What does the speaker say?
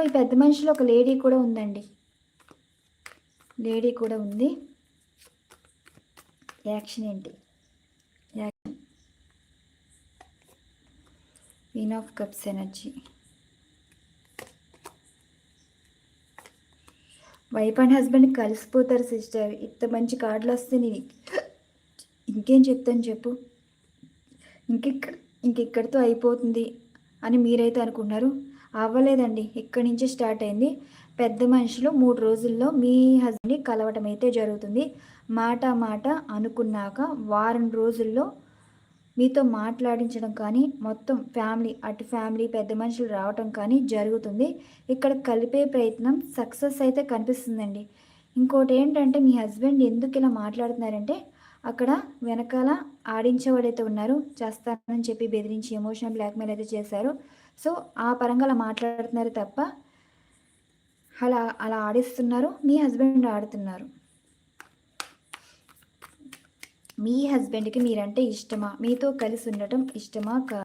ఈ పెద్ద మనిషిలో ఒక లేడీ కూడా ఉందండి. లేడీ కూడా ఉంది. యాక్షన్ ఏంటి? Action. Queen of cups energy. Wife and husband కలిసిపోతారు సిస్టర్. ఇంత మంచి కార్డులు వస్తే నేను ఇంకేం చెప్తాను చెప్పు. ఇంకెక్కడితో అయిపోతుంది అని మీరైతే అనుకున్నారు. అవ్వలేదండి, ఇక్కడి నుంచి స్టార్ట్ అయింది. పెద్ద మనుషులు 3 రోజుల్లో మీ హస్బెండ్ని కలవటం అయితే జరుగుతుంది. మాట అనుకున్నాక వారం రోజుల్లో మీతో మాట్లాడించడం కానీ, మొత్తం ఫ్యామిలీ, అటు ఫ్యామిలీ పెద్ద మనుషులు రావటం కానీ జరుగుతుంది. ఇక్కడ కలిపే ప్రయత్నం సక్సెస్ అయితే కనిపిస్తుందండి. ఇంకోటి ఏంటంటే, మీ హస్బెండ్ ఎందుకు ఇలా మాట్లాడుతున్నారంటే, అక్కడ వెనకాల ఆడించేవాడైతే ఉన్నారు, చేస్తానని చెప్పి బెదిరించి ఎమోషనల్ బ్లాక్మెయిల్ అయితే చేశారు. సో ఆ పరంగా అలా మాట్లాడుతున్నారు తప్ప అలా ఆడిస్తున్నారు. మీ హస్బెండ్ ఆడుతున్నారు. మీ హస్బెండ్కి మీరంటే ఇష్టమా? మీతో కలిసి ఉండటం ఇష్టమా?